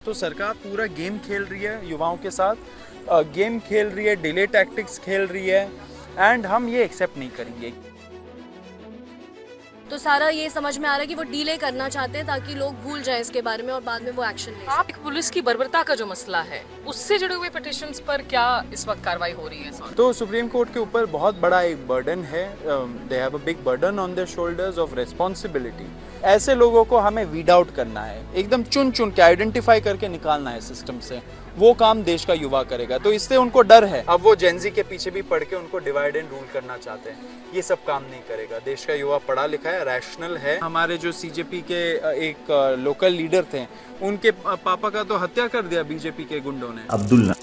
तो सरकार पूरा गेम खेल रही है युवाओं के साथ, गेम खेल रही है, डिले टैक्टिक्स खेल रही है, एंड हम ये एक्सेप्ट नहीं करेंगे। तो सारा ये समझ में आ रहा है कि वो डीले करना चाहते हैं ताकि लोग भूल जाएं इसके बारे में और बाद में वो एक्शन लें। आप पुलिस की बर्बरता का जो मसला है उससे जुड़े हुए पिटिशंस पर क्या इस वक्त कार्रवाई हो रही है? तो सुप्रीम कोर्ट के ऊपर बहुत बड़ा एक बर्डन है, they have a big burden on their shoulders of responsibility. ऐसे लोगों को हमें वीड आउट करना है, एकदम चुन चुन के आइडेंटिफाई करके निकालना है सिस्टम से। वो काम देश का युवा करेगा, तो इससे उनको डर है। अब वो जेनजी के पीछे भी पढ़ के उनको डिवाइड एंड रूल करना चाहते हैं, ये सब काम नहीं करेगा। देश का युवा पढ़ा लिखा है, रैशनल है। हमारे जो सीजेपी के एक लोकल लीडर थे, उनके पापा का तो हत्या कर दिया बीजेपी के गुंडों ने। Abdul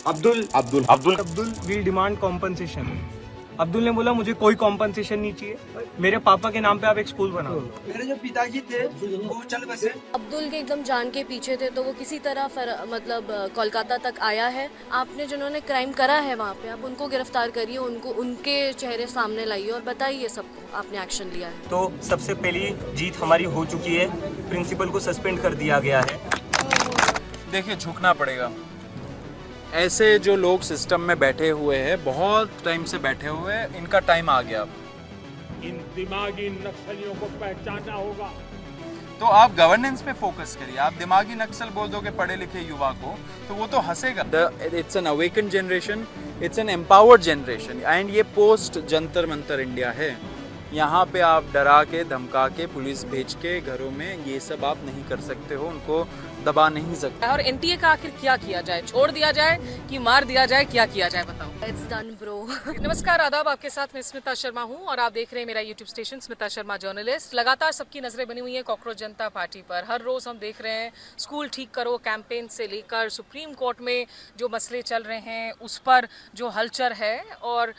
we demand compensation. Abdul ने बोला मुझे कोई कॉम्पनसेशन नहीं चाहिए, मेरे पापा के नाम पे आप एक स्कूल बनाओ। मेरे जो पिताजी थे वो चल बसे। अब्दुल के एकदम जान के पीछे थे, तो वो किसी तरह मतलब कोलकाता तक आया है। आपने जिन्होंने क्राइम करा है वहाँ पे, आप उनको गिरफ्तार करिए, उनको उनके चेहरे सामने लाइए और बताइए सबको आपने एक्शन लिया है। तो सबसे पहली जीत हमारी हो चुकी है, प्रिंसिपल को सस्पेंड कर दिया गया है। देखिए, झुकना पड़ेगा। ऐसे जो लोग सिस्टम में बैठे हुए हैं, बहुत टाइम से बैठे हुए हैं, इनका टाइम आ गया। इन दिमागी नक्सलियों को पहचानना होगा। तो आप गवर्नेंस पे फोकस करिए। आप दिमागी नक्सल बोल दोगे पढ़े लिखे युवा को, तो वो तो हंसेगा। It's an awaken generation, it's an empowered generation, and ये पोस्ट जंतर मंतर इंडिया है। यहाँ पे आप डरा के धमका के पुलिस भेज के घरों में ये सब आप नहीं कर सकते हो, उनको दबा नहीं सकते। और एनटीए का आखिर क्या किया जाए? छोड़ दिया जाए कि मार दिया जाए? क्या किया जाए बताओ। It's done bro. नमस्कार, आदाब। आपके साथ मैं स्मिता शर्मा हूं और आप देख रहे हैं मेरा YouTube station Smita Sharma journalist. लगातार सबकी नजरें बनी हुई है कॉकरोच जनता पार्टी पर। हर रोज हम देख रहे हैं स्कूल ठीक करो कैंपेन से लेकर सुप्रीम कोर्ट में जो मसले चल रहे हैं उस पर जो हलचल है। और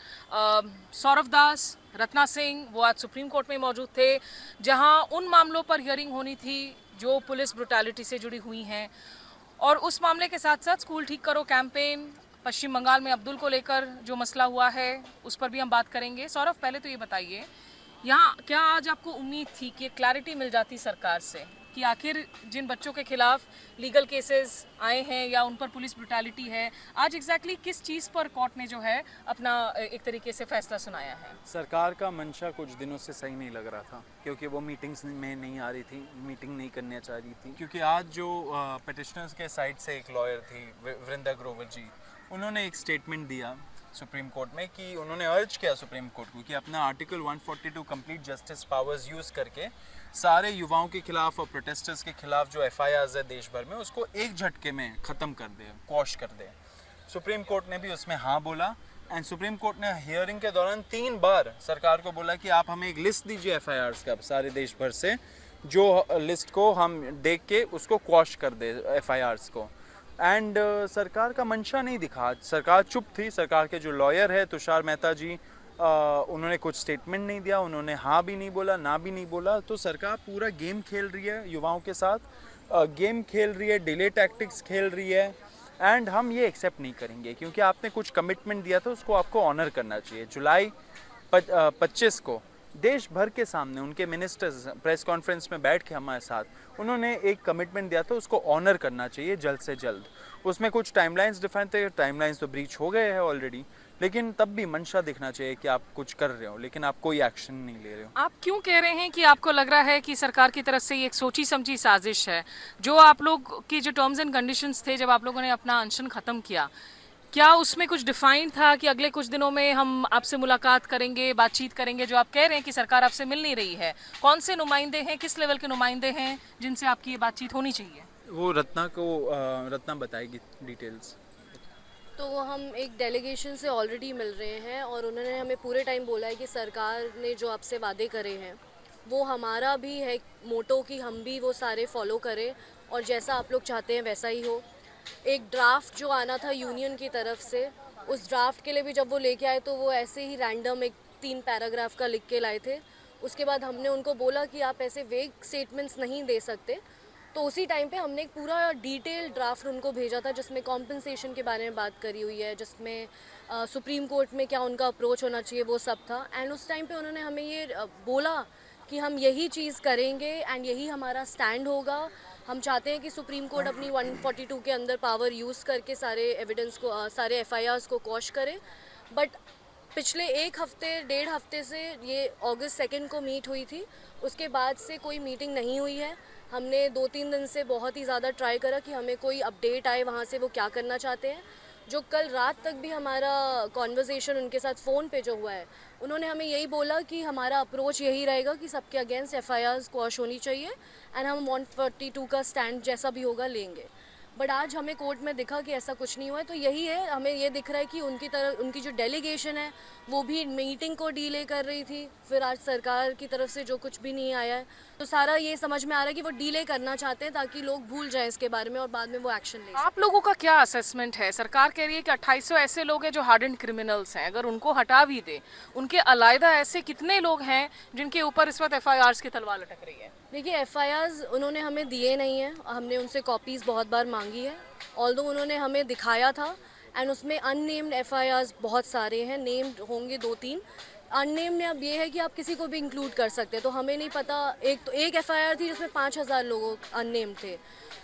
सौरभ दास, रत्ना सिंह, वो आज सुप्रीम कोर्ट में मौजूद थे जहां उन मामलों पर हियरिंग होनी थी जो पुलिस ब्रुटैलिटी से जुड़ी हुई हैं। और उस मामले के साथ साथ स्कूल ठीक करो कैंपेन, पश्चिम बंगाल में अब्दुल को लेकर जो मसला हुआ है उस पर भी हम बात करेंगे। सौरभ, पहले तो ये बताइए, यहाँ क्या आज आपको उम्मीद थी कि क्लैरिटी मिल जाती सरकार से कि आखिर जिन बच्चों के खिलाफ लीगल केसेस आए हैं या उन पर पुलिस ब्रुटैलिटी है, आज एग्जैक्टली किस चीज़ पर कोर्ट ने जो है अपना एक तरीके से फैसला सुनाया है? सरकार का मंशा कुछ दिनों से सही नहीं लग रहा था, क्योंकि वो मीटिंग्स में नहीं आ रही थी, मीटिंग नहीं करना चाह रही थी। क्योंकि आज जो पिटिशनर्स के साइड से एक लॉयर थी, वृंदा ग्रोवर जी, उन्होंने एक स्टेटमेंट दिया सुप्रीम कोर्ट में कि उन्होंने अर्ज किया सुप्रीम कोर्ट को कि अपना article 142 complete justice powers use करके सारे युवाओं के खिलाफ और प्रोटेस्टर्स के खिलाफ जो एफआईआर्स है देश भर में, उसको एक झटके में ख़त्म कर दे, क्वॉश कर दे। सुप्रीम कोर्ट ने भी उसमें हाँ बोला, एंड सुप्रीम कोर्ट ने हियरिंग के दौरान 3 बार सरकार को बोला कि आप हमें एक लिस्ट दीजिए एफआईआर्स का सारे देश भर से, जो लिस्ट को हम देख के उसको क्वॉश कर दे एफआईआर्स को। एंड सरकार का मंशा नहीं दिखा, सरकार चुप थी। सरकार के जो लॉयर है तुषार मेहता जी, उन्होंने कुछ स्टेटमेंट नहीं दिया, उन्होंने हाँ भी नहीं बोला, ना भी नहीं बोला। तो सरकार पूरा गेम खेल रही है युवाओं के साथ, गेम खेल रही है, डिले टैक्टिक्स खेल रही है, एंड हम ये एक्सेप्ट नहीं करेंगे। क्योंकि आपने कुछ कमिटमेंट दिया था, उसको आपको ऑनर करना चाहिए। जुलाई 25 को देश भर के सामने उनके मिनिस्टर्स प्रेस कॉन्फ्रेंस में बैठ के हमारे साथ उन्होंने एक कमिटमेंट दिया था, उसको ऑनर करना चाहिए जल्द से जल्द। उसमें कुछ टाइमलाइंस डिफाइन थे, टाइमलाइंस तो ब्रीच हो गए हैं ऑलरेडी, लेकिन तब भी मंशा दिखना चाहिए कि आप कुछ कर रहे हो, लेकिन आप कोई एक्शन नहीं ले रहे हो। आप क्यों कह रहे हैं कि आपको लग रहा है कि सरकार की तरफ से ये एक सोची समझी साजिश है? जो आप लोग की जो टर्म्स एंड कंडीशंस थे जब आप लोगों ने अपना अनशन खत्म किया, क्या उसमें कुछ डिफाइंड था कि अगले कुछ दिनों में हम आपसे मुलाकात करेंगे, बातचीत करेंगे? जो आप कह रहे हैं कि सरकार आपसे मिल नहीं रही है, कौन से नुमाइंदे हैं, किस लेवल के नुमाइंदे हैं जिनसे आपकी ये बातचीत होनी चाहिए? वो रत्ना बताएगी डिटेल्स। तो हम एक डेलीगेशन से ऑलरेडी मिल रहे हैं और उन्होंने हमें पूरे टाइम बोला है कि सरकार ने जो आपसे वादे करे हैं वो हमारा भी है मोटो कि हम भी वो सारे फॉलो करें और जैसा आप लोग चाहते हैं वैसा ही हो। एक ड्राफ्ट जो आना था यूनियन की तरफ से, उस ड्राफ्ट के लिए भी जब वो लेके आए तो वो ऐसे ही रैंडम एक 3 पैराग्राफ का लिख के लाए थे। उसके बाद हमने उनको बोला कि आप ऐसे वेग स्टेटमेंट्स नहीं दे सकते, तो उसी टाइम पे हमने एक पूरा डिटेल ड्राफ्ट उनको भेजा था जिसमें कॉम्पनसेशन के बारे में बात करी हुई है, जिसमें सुप्रीम कोर्ट में क्या उनका अप्रोच होना चाहिए वो सब था। एंड उस टाइम पे उन्होंने हमें ये बोला कि हम यही चीज़ करेंगे एंड यही हमारा स्टैंड होगा, हम चाहते हैं कि सुप्रीम कोर्ट अपनी 142 के अंदर पावर यूज़ करके सारे एविडेंस को सारे एफआईआर्स को क्वॉश करे। बट पिछले एक हफ्ते 1.5 हफ्ते से ये अगस्त 2 को मीट हुई थी, उसके बाद से कोई मीटिंग नहीं हुई है। हमने 2-3 दिन से बहुत ही ज़्यादा ट्राई करा कि हमें कोई अपडेट आए वहाँ से, वो क्या करना चाहते हैं। जो कल रात तक भी हमारा कॉन्वर्सेशन उनके साथ फ़ोन पे जो हुआ है, उन्होंने हमें यही बोला कि हमारा अप्रोच यही रहेगा कि सबके अगेंस्ट एफआईआर्स क्वॉश होनी चाहिए एंड हम 142 का स्टैंड जैसा भी होगा लेंगे। बट आज हमें कोर्ट में दिखा कि ऐसा कुछ नहीं हुआ है, तो यही है, हमें ये दिख रहा है कि उनकी जो डेलीगेशन है वो भी मीटिंग को डीले कर रही थी। फिर आज सरकार की तरफ से जो कुछ भी नहीं आया है, तो सारा ये समझ में आ रहा है कि वो डीले करना चाहते हैं ताकि लोग भूल जाएं इसके बारे में और बाद में वो एक्शन लें। आप लोगों का क्या असेसमेंट है? सरकार कह रही है कि 2800 ऐसे लोग हैं जो हार्डेंड क्रिमिनल्स हैं, अगर उनको हटा भी दे, उनके अलायदा ऐसे कितने लोग हैं जिनके ऊपर इस वक्त एफआईआर्स की तलवार लटक रही है? देखिए, एफआईआर्स उन्होंने हमें दिए नहीं हैं, हमने उनसे कॉपीज़ बहुत बार मांगी है। ऑल्दो उन्होंने हमें दिखाया था एंड उसमें अननेम्ड एफआईआर्स बहुत सारे हैं, नेम्ड होंगे 2-3। अननेम्ड में अब ये है कि आप किसी को भी इंक्लूड कर सकते हैं, तो हमें नहीं पता। एक एफआईआर थी जिसमें 5000 लोग अननेम्ड थे।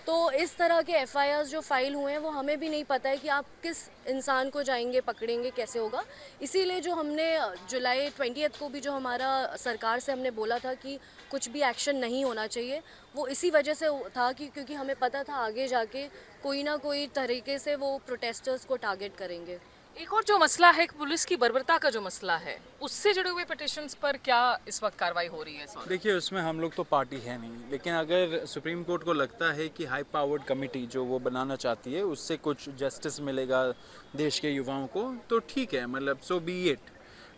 तो इस तरह के एफआईआर्स जो फाइल हुए हैं वो हमें भी नहीं पता है कि आप किस इंसान को जाएंगे पकड़ेंगे, कैसे होगा। इसीलिए जो हमने जुलाई 20 को भी जो हमारा सरकार से हमने बोला था कि कुछ भी एक्शन नहीं होना चाहिए, वो इसी वजह से था कि क्योंकि हमें पता था आगे जाके कोई ना कोई तरीके से वो प्रोटेस्टर्स को टारगेट करेंगे। एक और जो मसला है, पुलिस की बर्बरता का जो मसला है, उससे जुड़े हुए पिटिशंस पर क्या इस वक्त कार्रवाई हो रही है? देखिए, उसमें हम लोग तो पार्टी है नहीं, लेकिन अगर सुप्रीम कोर्ट को लगता है कि हाई पावर्ड कमेटी जो वो बनाना चाहती है उससे कुछ जस्टिस मिलेगा देश के युवाओं को, तो ठीक है, मतलब सो बी इट।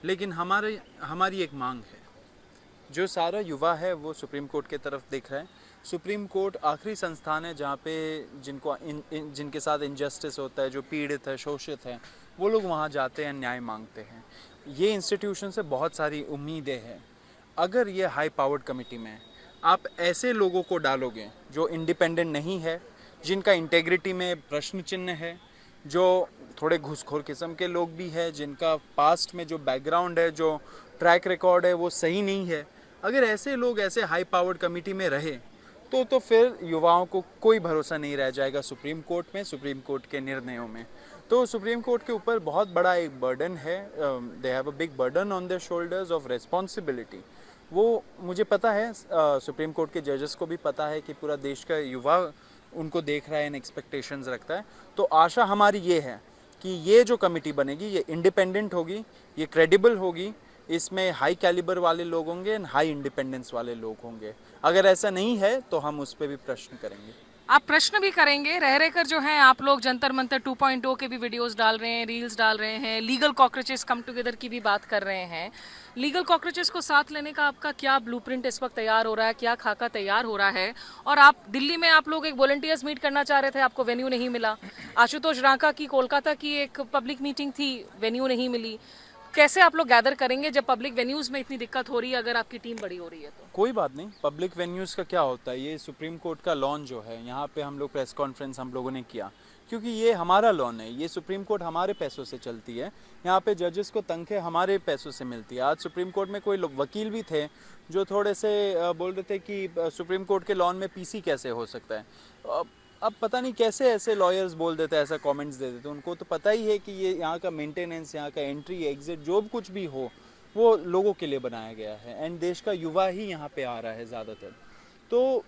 लेकिन हमारी एक मांग है, जो सारा युवा है वो सुप्रीम कोर्ट की तरफ देख रहा है। सुप्रीम कोर्ट आखिरी संस्थान है जहाँ पे जिनके साथ इनजस्टिस होता है, जो पीड़ित है, शोषित है, वो लोग वहाँ जाते हैं, न्याय मांगते हैं। ये इंस्टीट्यूशन से बहुत सारी उम्मीदें हैं। अगर ये हाई पावर्ड कमेटी में आप ऐसे लोगों को डालोगे जो इंडिपेंडेंट नहीं है, जिनका इंटेग्रिटी में प्रश्न चिन्ह है, जो थोड़े घूसखोर किस्म के लोग भी हैं, जिनका पास्ट में जो बैकग्राउंड है, जो ट्रैक रिकॉर्ड है वो सही नहीं है, अगर ऐसे लोग ऐसे हाई पावर्ड कमेटी में रहे तो फिर युवाओं को कोई भरोसा नहीं रह जाएगा सुप्रीम कोर्ट में, सुप्रीम कोर्ट के निर्णयों में। तो सुप्रीम कोर्ट के ऊपर बहुत बड़ा एक बर्डन है, they have a big burden on their shoulders of responsibility. वो मुझे पता है, सुप्रीम कोर्ट के जजेस को भी पता है कि पूरा देश का युवा उनको देख रहा है, इन एक्सपेक्टेशंस रखता है। तो आशा हमारी ये है कि ये जो कमेटी बनेगी ये इंडिपेंडेंट होगी, ये क्रेडिबल होगी, इसमें हाई कैलिबर वाले लोग होंगे एंड हाई इंडिपेंडेंस वाले लोग होंगे। अगर ऐसा नहीं है तो हम उस पर भी प्रश्न करेंगे। आप प्रश्न भी करेंगे, रह रहकर जो है आप लोग जंतर मंतर 2.0 के भी वीडियोस डाल रहे हैं, रील्स डाल रहे हैं, लीगल कॉकरोचेस कम टुगेदर की भी बात कर रहे हैं। लीगल कॉकरोचेस को साथ लेने का आपका क्या ब्लूप्रिंट इस वक्त तैयार हो रहा है, क्या खाका तैयार हो रहा है? और आप दिल्ली में आप लोग एक वॉलंटियर्स मीट करना चाह रहे थे, आपको वेन्यू नहीं मिला। आशुतोष रांका की कोलकाता की एक पब्लिक मीटिंग थी, वेन्यू नहीं मिली। कैसे आप लोग गैदर करेंगे जब पब्लिक वेन्यूज में इतनी दिक्कत हो रही है, अगर आपकी टीम बड़ी हो रही है तो? कोई बात नहीं, पब्लिक वेन्यूज़ का क्या होता है, ये सुप्रीम कोर्ट का लॉन जो है, यहाँ पे हम लोग प्रेस कॉन्फ्रेंस हम लोगों ने किया क्योंकि ये हमारा लॉन है, ये सुप्रीम कोर्ट हमारे पैसों से चलती है, यहाँ पे जजेस को तनख्वाह हमारे पैसों से मिलती है। आज सुप्रीम कोर्ट में कोई वकील भी थे जो थोड़े से बोल रहे थे कि सुप्रीम कोर्ट के लॉन में पीसी कैसे हो सकता है। अब पता नहीं कैसे ऐसे लॉयर्स बोल देते हैं, ऐसा कमेंट्स दे देते हैं। उनको तो पता ही है कि ये यहाँ का मेंटेनेंस, यहाँ का एंट्री एग्जिट जो भी कुछ भी हो वो लोगों के लिए बनाया गया है एंड देश का युवा ही यहाँ पे आ रहा है ज़्यादातर। तो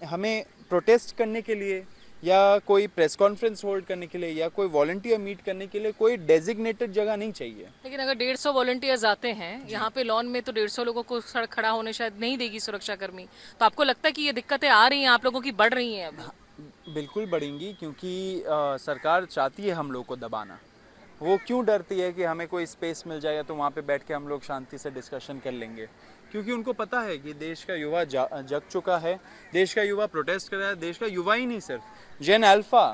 हमें प्रोटेस्ट करने के लिए या कोई प्रेस कॉन्फ्रेंस होल्ड करने के लिए या कोई वॉलंटियर मीट करने के लिए कोई डेजिग्नेटेड जगह नहीं चाहिए। लेकिन अगर 150 वॉलंटियर्स आते हैं यहाँ पे लॉन में, तो 150 लोगों को सड़क खड़ा होने शायद नहीं देगी सुरक्षाकर्मी। तो आपको लगता है कि ये दिक्कतें आ रही हैं, आप लोगों की बढ़ रही हैं अभी? बिल्कुल बढ़ेंगी, क्योंकि सरकार चाहती है हम लोग को दबाना। वो क्यों डरती है कि हमें कोई स्पेस मिल जाएगा तो वहाँ पे बैठ के हम लोग शांति से डिस्कशन कर लेंगे? क्योंकि उनको पता है कि देश का युवा जग चुका है, देश का युवा प्रोटेस्ट कर रहा है। देश का युवा ही नहीं, सिर्फ जेन अल्फा,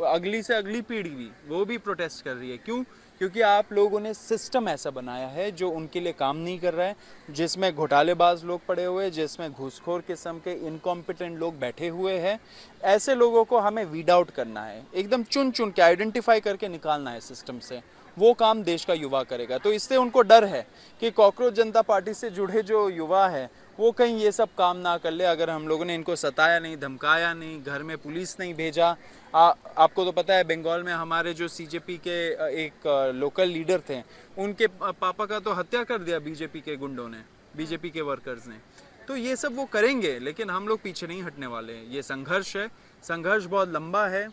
अगली से अगली पीढ़ी भी, वो भी प्रोटेस्ट कर रही है। क्यों? क्योंकि आप लोगों ने सिस्टम ऐसा बनाया है जो उनके लिए काम नहीं कर रहा है, जिसमें घोटालेबाज लोग पड़े हुए हैं, जिसमें घूसखोर किस्म के इनकॉम्पिटेंट लोग बैठे हुए हैं। ऐसे लोगों को हमें वीड आउट करना है, एकदम चुन चुन के आइडेंटिफाई करके निकालना है सिस्टम से। वो काम देश का युवा करेगा। तो इससे उनको डर है कि कॉकरोच जनता पार्टी से जुड़े जो युवा है वो कहीं ये सब काम ना कर ले। अगर हम लोगों ने इनको सताया नहीं, धमकाया नहीं, घर में पुलिस नहीं भेजा। आपको तो पता है बंगाल में हमारे जो सीजेपी के एक लोकल लीडर थे, उनके पापा का तो हत्या कर दिया बीजेपी के गुंडों ने, बीजेपी के वर्कर्स ने। तो ये सब वो करेंगे, लेकिन हम लोग पीछे नहीं हटने वाले हैं। ये संघर्ष है, संघर्ष बहुत लंबा है।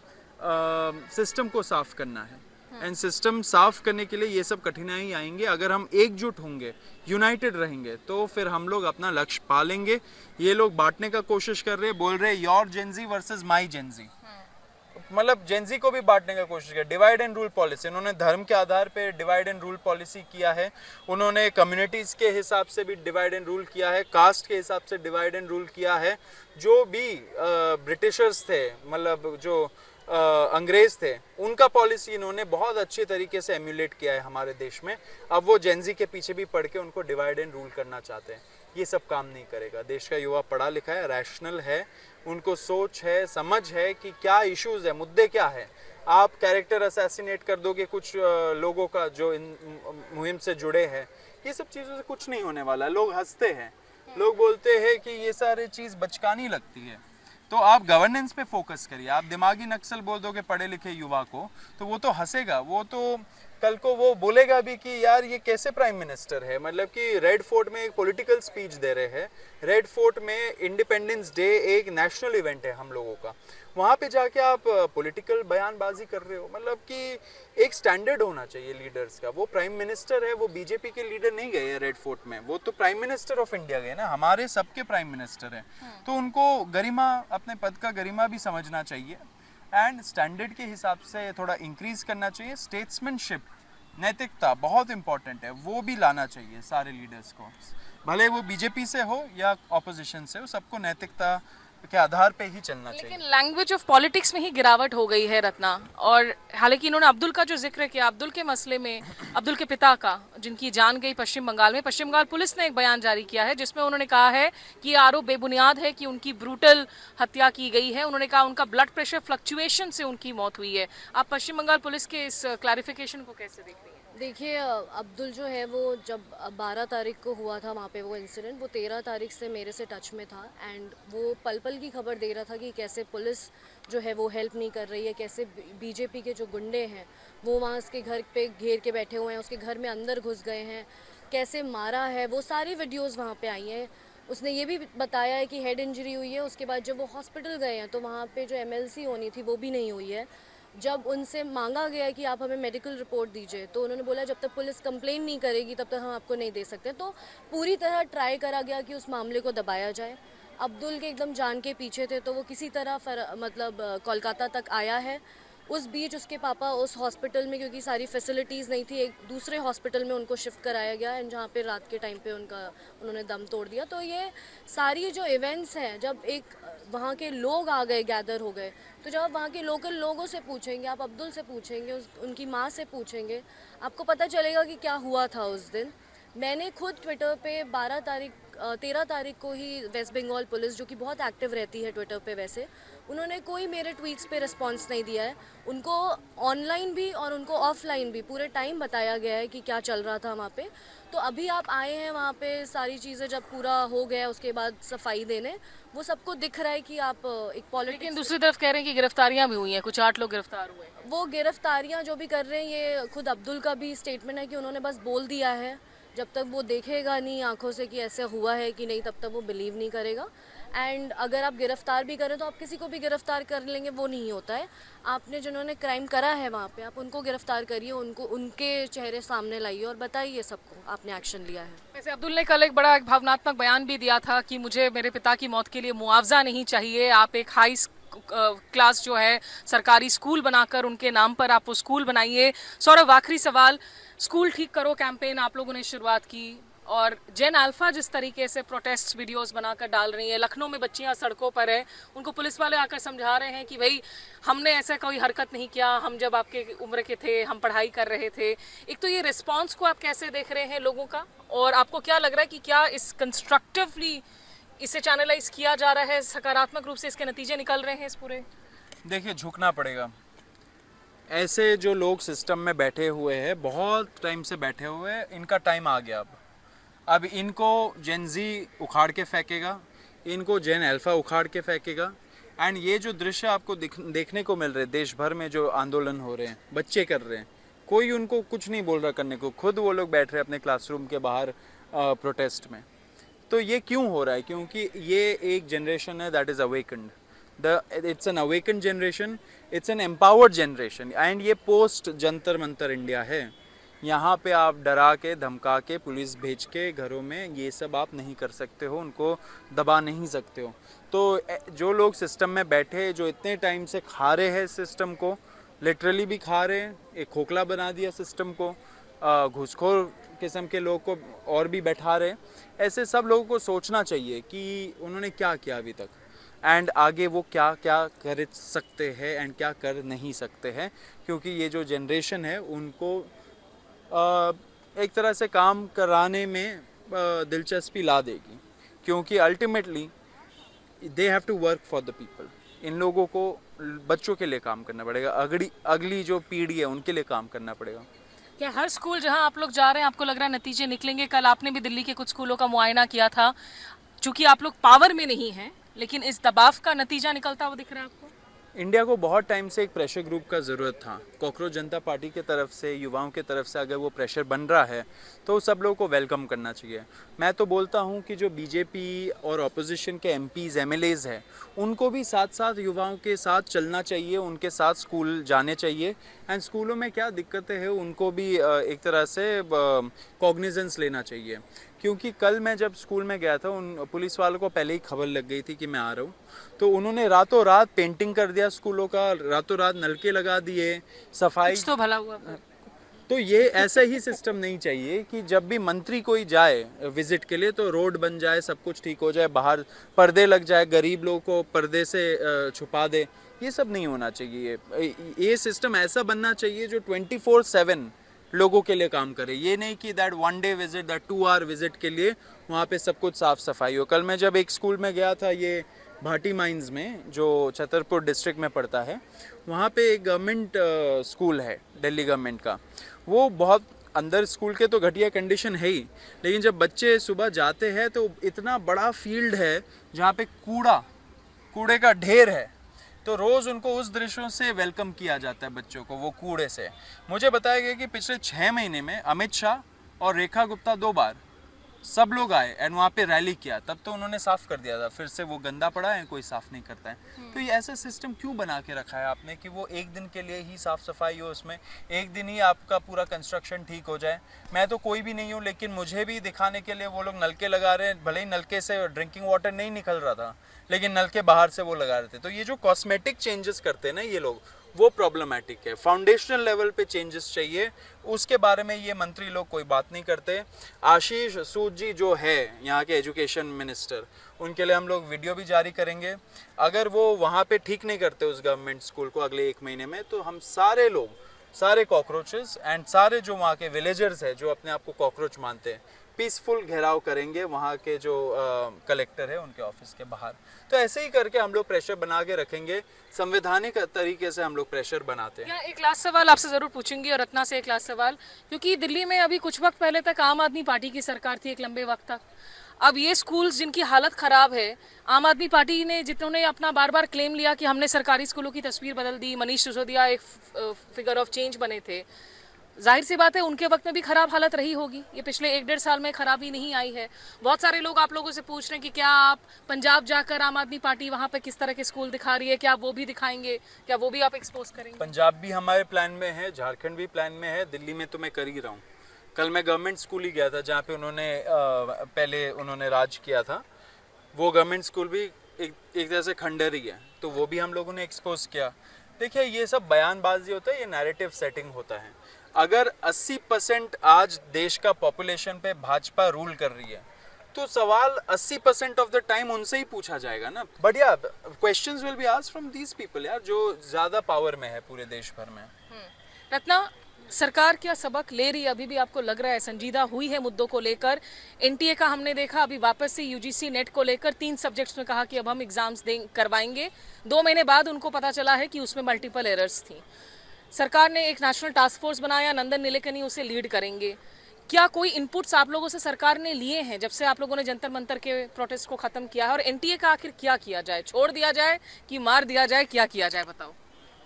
सिस्टम को साफ करना है, एंड सिस्टम साफ करने के लिए ये सब कठिनाई आएंगे। अगर हम एकजुट होंगे, यूनाइटेड रहेंगे, तो फिर हम लोग अपना लक्ष्य पा लेंगे। ये लोग बांटने का कोशिश कर रहे हैं, बोल रहे हैं your Gen Z versus my Gen Z, मतलब जेंजी को भी बांटने का कोशिश किया। डिवाइड एंड रूल पॉलिसी, उन्होंने धर्म के आधार पे डिवाइड एंड रूल पॉलिसी किया है। उन्होंने कम्युनिटीज़ के हिसाब से भी डिवाइड एंड रूल किया है, कास्ट के हिसाब से डिवाइड एंड रूल किया है। जो भी ब्रिटिशर्स थे, मतलब जो अंग्रेज थे, उनका पॉलिसी इन्होंने बहुत अच्छे तरीके से एम्यूलेट किया है हमारे देश में। अब वो जेंजी के पीछे भी पढ़ के उनको डिवाइड एंड रूल करना चाहते हैं। ये सब काम नहीं करेगा। देश का युवा पढ़ा लिखा है, रैशनल है, उनको सोच है, समझ है कि क्या इश्यूज है, मुद्दे क्या है। आप कैरेक्टर असैसिनेट कर दोगे कुछ लोगों का जो इन मुहिम से जुड़े हैं, ये सब चीज़ों से कुछ नहीं होने वाला। लोग हंसते हैं, लोग बोलते हैं कि ये सारी चीज़ बचकानी लगती है। तो आप गवर्नेंस पे फोकस करिए। आप दिमागी नक्सल बोल दोगे पढ़े लिखे युवा को, तो वो तो हंसेगा, वो तो कल को वो बोलेगा भी कि यार ये कैसे प्राइम मिनिस्टर है। मतलब कि रेड फोर्ट में एक पॉलिटिकल स्पीच दे रहे हैं। रेड फोर्ट में इंडिपेंडेंस डे एक नेशनल इवेंट है हम लोगों का, वहाँ पे जाके आप पॉलिटिकल बयानबाजी कर रहे हो। मतलब कि एक स्टैंडर्ड होना चाहिए लीडर्स का। वो प्राइम मिनिस्टर है, वो बीजेपी के लीडर नहीं गए रेड फोर्ट में, वो तो प्राइम मिनिस्टर ऑफ इंडिया गए ना, हमारे सबके प्राइम मिनिस्टर हैं। तो उनको गरिमा, अपने पद का गरिमा भी समझना चाहिए, एंड स्टैंडर्ड के हिसाब से थोड़ा इंक्रीज करना चाहिए। स्टेट्समैनशिप, नैतिकता बहुत इंपॉर्टेंट है, वो भी लाना चाहिए सारे लीडर्स को, भले वो बीजेपी से हो या ऑपोजिशन से हो, सबको नैतिकता के आधार पे ही चलना चाहिए। लेकिन लैंग्वेज ऑफ पॉलिटिक्स में ही गिरावट हो गई है रत्ना। और हालांकि इन्होंने अब्दुल का जो जिक्र किया, अब्दुल के मसले में, अब्दुल के पिता का जिनकी जान गई पश्चिम बंगाल में, पश्चिम बंगाल पुलिस ने एक बयान जारी किया है जिसमें उन्होंने कहा है कि आरोप बेबुनियाद है, कि उनकी ब्रूटल हत्या की गई है। उन्होंने कहा उनका ब्लड प्रेशर फ्लक्चुएशन से उनकी मौत हुई है। आप पश्चिम बंगाल पुलिस के इस क्लैरिफिकेशन को कैसे देख रही हैं? देखिए, अब्दुल जो है वो जब 12 तारीख को हुआ था वहाँ पे वो इंसिडेंट, वो 13 तारीख से मेरे से टच में था। एंड वो पल पल की खबर दे रहा था कि कैसे पुलिस जो है वो हेल्प नहीं कर रही है, कैसे बीजेपी के जो गुंडे हैं वो वहाँ उसके घर पे घेर के बैठे हुए हैं, उसके घर में अंदर घुस गए हैं, कैसे मारा है। वो सारी वीडियोज़ वहाँ पर आई हैं। उसने ये भी बताया है कि हेड इंजरी हुई है। उसके बाद जब वो हॉस्पिटल गए हैं तो वहाँ पे जो MLC होनी थी वो भी नहीं हुई है। जब उनसे मांगा गया कि आप हमें मेडिकल रिपोर्ट दीजिए, तो उन्होंने बोला जब तक पुलिस कंप्लेन नहीं करेगी तब तक हम आपको नहीं दे सकते। तो पूरी तरह ट्राई करा गया कि उस मामले को दबाया जाए। अब्दुल के एकदम जान के पीछे थे, तो वो किसी तरह मतलब कोलकाता तक आया है। उस बीच उसके पापा उस हॉस्पिटल में, क्योंकि सारी फैसिलिटीज़ नहीं थी, एक दूसरे हॉस्पिटल में उनको शिफ्ट कराया गया, एंड जहाँ पे रात के टाइम पे उन्होंने दम तोड़ दिया। तो ये सारी जो इवेंट्स हैं, जब एक वहाँ के लोग आ गए, गैदर हो गए, तो जब आप वहाँ के लोकल लोगों से पूछेंगे, आप अब्दुल से पूछेंगे, उनकी माँ से पूछेंगे, आपको पता चलेगा कि क्या हुआ था उस दिन। मैंने खुद ट्विटर पे 13 तारीख को ही वेस्ट बंगाल पुलिस, जो कि बहुत एक्टिव रहती है ट्विटर पे वैसे, उन्होंने कोई मेरे ट्वीट्स पे रिस्पांस नहीं दिया है। उनको ऑनलाइन भी और उनको ऑफलाइन भी पूरे टाइम बताया गया है कि क्या चल रहा था वहाँ पे। तो अभी आप आए हैं वहाँ पे, सारी चीज़ें जब पूरा हो गया उसके बाद सफाई देने, वो सबको दिख रहा है कि आप एक पॉलिटिक्स। लेकिन दूसरी तरफ कह रहे हैं कि गिरफ्तारियां भी हुई हैं, कुछ 8 लोग गिरफ्तार हुए हैं। वो गिरफ्तारियां जो भी कर रहे हैं, ये खुद अब्दुल का भी स्टेटमेंट है कि उन्होंने बस बोल दिया है। जब तक वो देखेगा नहीं आंखों से कि ऐसा हुआ है कि नहीं, तब तक वो बिलीव नहीं करेगा। एंड अगर आप गिरफ्तार भी करें तो आप किसी को भी गिरफ्तार कर लेंगे, वो नहीं होता है। आपने जिन्होंने क्राइम करा है वहाँ पे, आप उनको गिरफ्तार करिए, उनको उनके चेहरे सामने लाइए और बताइए सबको आपने एक्शन लिया है। वैसे अब्दुल ने कल एक बड़ा भावनात्मक बयान भी दिया था कि मुझे मेरे पिता की मौत के लिए मुआवजा नहीं चाहिए, आप एक हाई क्लास जो है सरकारी स्कूल बनाकर उनके नाम पर आप वो स्कूल बनाइए। सौरभ, आखिरी सवाल, स्कूल ठीक करो कैंपेन आप लोगों ने शुरुआत की, और जेन अल्फा जिस तरीके से प्रोटेस्ट वीडियोस बनाकर डाल रही है, लखनऊ में बच्चियां सड़कों पर है, उनको पुलिस वाले आकर समझा रहे हैं कि भाई हमने ऐसा कोई हरकत नहीं किया, हम जब आपके उम्र के थे हम पढ़ाई कर रहे थे। एक तो ये रिस्पॉन्स को आप कैसे देख रहे हैं लोगों का, और आपको क्या लग रहा है कि क्या इस कंस्ट्रक्टिवली इसे चैनलाइज किया जा रहा है, सकारात्मक रूप से इसके नतीजे निकल रहे हैं इस पूरे? देखिए, झुकना पड़ेगा। ऐसे जो लोग सिस्टम में बैठे हुए हैं, बहुत टाइम से बैठे हुए हैं, इनका टाइम आ गया। अब इनको जेन जी उखाड़ के फेंकेगा, इनको जेन अल्फा उखाड़ के फेंकेगा। एंड ये जो दृश्य आपको देखने को मिल रहे हैं देश भर में, जो आंदोलन हो रहे हैं, बच्चे कर रहे हैं, कोई उनको कुछ नहीं बोल रहा करने को, खुद वो लोग बैठ रहे हैं अपने क्लासरूम के बाहर प्रोटेस्ट में। तो ये क्यों हो रहा है? क्योंकि ये एक जनरेशन है that is awakened, it's an awakened generation, it's an empowered generation. And ये पोस्ट जंतर मंतर इंडिया है। यहाँ पे आप डरा के धमका के पुलिस भेज के घरों में ये सब आप नहीं कर सकते हो, उनको दबा नहीं सकते हो। तो जो लोग सिस्टम में बैठे, जो इतने टाइम से खा रहे हैं सिस्टम को, लिटरली भी खा रहे हैं, एक खोखला बना दिया सिस्टम को, घूसखोर किस्म के लोग को और भी बैठा रहे, ऐसे सब लोगों को सोचना चाहिए कि उन्होंने क्या किया अभी तक एंड आगे वो क्या क्या कर सकते हैं एंड क्या कर नहीं सकते हैं। क्योंकि ये जो जनरेशन है उनको एक तरह से काम कराने में दिलचस्पी ला देगी, क्योंकि ultimately they have to work for the people. इन लोगों को बच्चों के लिए काम करना पड़ेगा, अगली जो पीढ़ी है उनके लिए काम करना पड़ेगा। क्या हर स्कूल जहां आप लोग जा रहे हैं आपको लग रहा है नतीजे निकलेंगे? कल आपने भी दिल्ली के कुछ स्कूलों का मुआयना किया था, चूंकि आप लोग पावर में नहीं हैं, लेकिन इस दबाव का नतीजा निकलता हुआ दिख रहा है आपको? इंडिया को बहुत टाइम से एक प्रेशर ग्रुप का ज़रूरत था। कॉकरोच जनता पार्टी के तरफ से, युवाओं के तरफ से अगर वो प्रेशर बन रहा है तो सब लोगों को वेलकम करना चाहिए। मैं तो बोलता हूँ कि जो बीजेपी और ऑपोजिशन के एमपीज़ एमएलएज़ हैं उनको भी साथ साथ युवाओं के साथ चलना चाहिए, उनके साथ स्कूल जाने चाहिए। एंड स्कूलों में क्या दिक्कतें हैं उनको भी एक तरह से कॉग्निजेंस लेना चाहिए। क्योंकि कल मैं जब स्कूल में गया था, उन पुलिस वालों को पहले ही खबर लग गई थी कि मैं आ रहा हूँ, तो उन्होंने रातों रात पेंटिंग कर दिया स्कूलों का, रातों रात नलके लगा दिए, सफाई। कुछ तो भला हुआ। तो ये ऐसा ही सिस्टम नहीं चाहिए कि जब भी मंत्री कोई जाए विजिट के लिए तो रोड बन जाए, सब कुछ ठीक हो जाए, बाहर पर्दे लग जाए, गरीब लोगों को पर्दे से छुपा दे। ये सब नहीं होना चाहिए। ये सिस्टम ऐसा बनना चाहिए जो 24/7 लोगों के लिए काम करे। ये नहीं कि that 1 day visit, that 2 hour visit के लिए वहाँ पे सब कुछ साफ सफाई हो। कल मैं जब एक स्कूल में गया था, ये भाटी माइंस में, जो छतरपुर डिस्ट्रिक्ट में पड़ता है, वहाँ पे एक गवर्नमेंट स्कूल है दिल्ली गवर्नमेंट का। वो बहुत अंदर स्कूल के तो घटिया कंडीशन है ही, लेकिन जब बच्चे सुबह जाते हैं तो इतना बड़ा फील्ड है जहाँ पे कूड़े का ढेर है। तो रोज़ उनको उस दृश्यों से वेलकम किया जाता है बच्चों को, वो कूड़े से। मुझे बताया गया कि पिछले 6 महीने में अमित शाह और रेखा गुप्ता 2 बार सब लोग आए एंड वहाँ पे रैली किया, तब तो उन्होंने साफ़ कर दिया था, फिर से वो गंदा पड़ा है, कोई साफ़ नहीं करता है। तो ये ऐसा सिस्टम क्यों बना के रखा है आपने कि वो एक दिन के लिए ही साफ़ सफाई हो, उसमें एक दिन ही आपका पूरा कंस्ट्रक्शन ठीक हो जाए। मैं तो कोई भी नहीं हूँ, लेकिन मुझे भी दिखाने के लिए वो लोग नलके लगा रहे हैं। भले ही नलके से ड्रिंकिंग वाटर नहीं निकल रहा था, लेकिन नलके बाहर से वो लगा रहे थे। तो ये जो कॉस्मेटिक चेंजेस करते हैं ना ये लोग, वो प्रॉब्लमेटिक है। फाउंडेशनल लेवल पे चेंजेस चाहिए, उसके बारे में ये मंत्री लोग कोई बात नहीं करते। आशीष सूद जी जो है यहाँ के एजुकेशन मिनिस्टर, उनके लिए हम लोग वीडियो भी जारी करेंगे। अगर वो वहाँ पे ठीक नहीं करते उस गवर्नमेंट स्कूल को अगले 1 महीने में, तो हम सारे लोग, सारे कॉकरोचेस एंड सारे जो वहाँ के विलेजर्स हैं जो अपने आप को कॉकरोच मानते हैं, पीसफुल घेराव करेंगे वहाँ के जो कलेक्टर है उनके ऑफिस के बाहर। तो ऐसे ही करके हम लोग प्रेशर बना के रखेंगे, संवैधानिक तरीके से हम लोग प्रेशर बनाते हैं। एक लास्ट सवाल आपसे ज़रूर पूछूंगी, और रत्ना से एक लास्ट सवाल, क्योंकि दिल्ली में अभी कुछ वक्त पहले तक आम आदमी पार्टी की सरकार थी, एक लंबे वक्त तक। अब ये स्कूल्स जिनकी हालत ख़राब है, आम आदमी पार्टी ने जिन्होंने अपना बार बार क्लेम लिया कि हमने सरकारी स्कूलों की तस्वीर बदल दी, मनीष सिसोदिया एक फिगर ऑफ चेंज बने थे, जाहिर सी बात है उनके वक्त में भी खराब हालत रही होगी। ये पिछले 1-1.5 साल में खराबी नहीं आई है। बहुत सारे लोग आप लोगों से पूछ रहे हैं कि क्या आप पंजाब जाकर आम आदमी पार्टी वहाँ पे किस तरह के स्कूल दिखा रही है, क्या वो भी दिखाएंगे, क्या वो भी आप एक्सपोज करेंगे? पंजाब भी हमारे प्लान में है, झारखंड भी प्लान में है, दिल्ली में तो मैं कर ही रहा हूँ। कल मैं गवर्नमेंट स्कूल ही गया था जहाँ पे पहले उन्होंने राज किया था। वो गवर्नमेंट स्कूल भी एक तरह से खंडर ही है, तो वो भी हम लोगों ने एक्सपोज किया। देखिए ये सब बयानबाजी होता है, ये नैरेटिव सेटिंग होता है। अगर 80% आज देश का पॉपुलेशन पे भाजपा रूल कर रही है, तो सवाल 80% ऑफ द टाइम उनसे ही पूछा जाएगा ना। बट या questions will be asked from these people यार, जो ज़्यादा पावर में है पूरे देश भर में। रत्ना, सरकार क्या सबक ले रही है? अभी भी आपको लग रहा है संजीदा हुई है मुद्दों को लेकर? एनटीए का हमने देखा अभी वापस से यूजीसी नेट को लेकर 3 सब्जेक्ट्स में कहा कि अब हम एग्जाम्स करवाएंगे। 2 महीने बाद उनको पता चला है कि उसमें मल्टीपल एरर्स थी। सरकार ने एक नेशनल टास्क फोर्स बनाया, नंदन नीलेकनी उसे लीड करेंगे। क्या कोई इनपुट्स आप लोगों से सरकार ने लिए हैं जब से आप लोगों ने जंतर मंतर के प्रोटेस्ट को खत्म किया है? और एनटीए का आखिर क्या किया जाए, छोड़ दिया जाए कि मार दिया जाए, क्या किया जाए बताओ?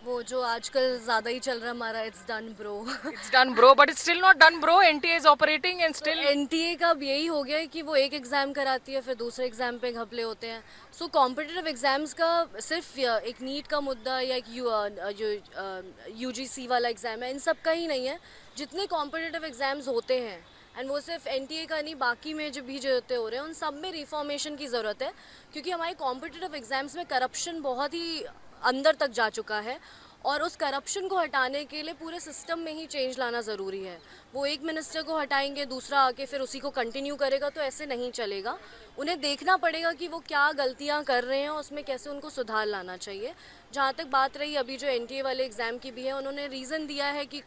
वो जो आजकल ज़्यादा ही चल रहा है हमारा it's done bro. It's done bro but it's still not done bro, NTA is operating and still. NTA का अब यही हो गया है कि वो एक एग्ज़ाम कराती है फिर दूसरे एग्ज़ाम पे घपले होते हैं। सो कॉम्पिटिटिव एग्ज़ाम्स का सिर्फ एक नीट का मुद्दा या एक यूजीसी वाला एग्ज़ाम है, इन सब का ही नहीं है। जितने कॉम्पिटिटिव एग्ज़ाम्स होते हैं एंड वो सिर्फ एनटीए का नहीं, बाकी में जो भी जो होते हो रहे हैं उन सब में रिफॉर्मेशन की ज़रूरत है, क्योंकि हमारे कॉम्पिटिटिव एग्ज़ाम्स में करप्शन बहुत ही अंदर तक जा चुका है और उस करप्शन को हटाने के लिए पूरे सिस्टम में ही चेंज लाना ज़रूरी है। वो एक मिनिस्टर को हटाएंगे, दूसरा आके फिर उसी को कंटिन्यू करेगा, तो ऐसे नहीं चलेगा। उन्हें देखना पड़ेगा कि वो क्या गलतियां कर रहे हैं और उसमें कैसे उनको सुधार लाना चाहिए। जहाँ तक बात रही अभी जो एनटीए वाले एग्ज़ाम की भी है, उन्होंने रीज़न दिया है कि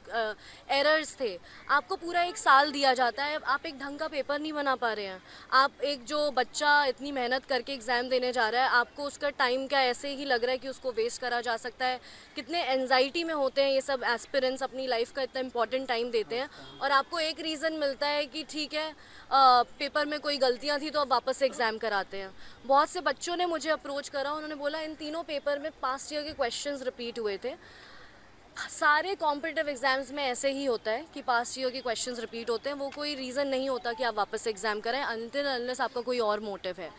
एरर्स थे। आपको पूरा एक साल दिया जाता है, आप एक ढंग का पेपर नहीं बना पा रहे हैं। आप एक जो बच्चा इतनी मेहनत करके एग्ज़ाम देने जा रहा है, आपको उसका टाइम क्या ऐसे ही लग रहा है कि उसको वेस्ट करा जा सकता है। कितने एंजाइटी में होते हैं ये सब एस्पिरेंट्स, अपनी लाइफ का इतना इंपॉर्टेंट टाइम देते हैं और आपको एक रीज़न मिलता है कि ठीक है पेपर में कोई गलतियां थी तो अब वापस से एग्ज़ाम कराते हैं। बहुत से बच्चों ने मुझे अप्रोच करा, उन्होंने बोला इन तीनों पेपर में पास्ट ईयर के क्वेश्चंस रिपीट हुए थे। सारे कॉम्पिटिटिव एग्ज़ाम्स में ऐसे ही होता है कि पास्ट ईयर के क्वेश्चंस रिपीट होते हैं। वो कोई रीज़न नहीं होता कि आप वापस से एग्ज़ाम करें अनटिल अनलेस आपका कोई और मोटिव है।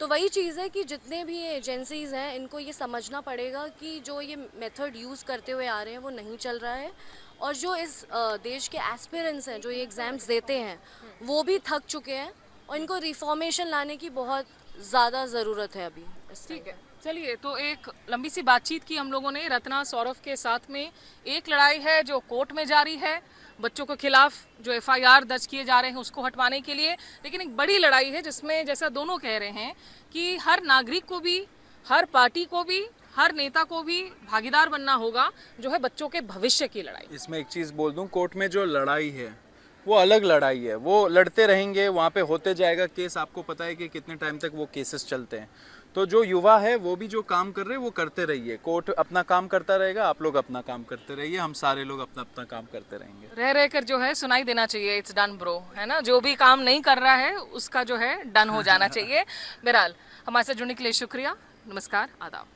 तो वही चीज़ है कि जितने भी एजेंसीज़ हैं इनको ये समझना पड़ेगा कि जो ये मेथड यूज़ करते हुए आ रहे हैं वो नहीं चल रहा है और जो इस देश के एस्पिरेंट्स हैं जो ये एग्ज़ाम्स देते हैं वो भी थक चुके हैं और इनको रिफॉर्मेशन लाने की बहुत ज़्यादा ज़रूरत है अभी। ठीक है, चलिए, तो एक लंबी सी बातचीत की हम लोगों ने रत्ना सौरभ के साथ में। एक लड़ाई है जो कोर्ट में जारी है बच्चों के खिलाफ, जो एफआईआर दर्ज किए जा रहे हैं उसको हटवाने के लिए, लेकिन एक बड़ी लड़ाई है जिसमें जैसा दोनों कह रहे हैं कि हर नागरिक को भी, हर पार्टी को भी, हर नेता को भी भागीदार बनना होगा, जो है बच्चों के भविष्य की लड़ाई। इसमें एक चीज़ बोल दूं, कोर्ट में जो लड़ाई है वो अलग लड़ाई है, वो लड़ते रहेंगे, वहाँ पे होते जाएगा केस। आपको पता है कि कितने टाइम तक वो केसेस चलते हैं। तो जो युवा है वो भी जो काम कर रहे हैं वो करते रहिए, कोर्ट अपना काम करता रहेगा, आप लोग अपना काम करते रहिए, हम सारे लोग अपना अपना काम करते रहेंगे। रह रह कर जो है सुनाई देना चाहिए इट्स डन ब्रो, है ना? जो भी काम नहीं कर रहा है उसका जो है डन हो जाना चाहिए। बहरहाल हमारे साथ जुड़ने के लिए शुक्रिया, नमस्कार, आदाब।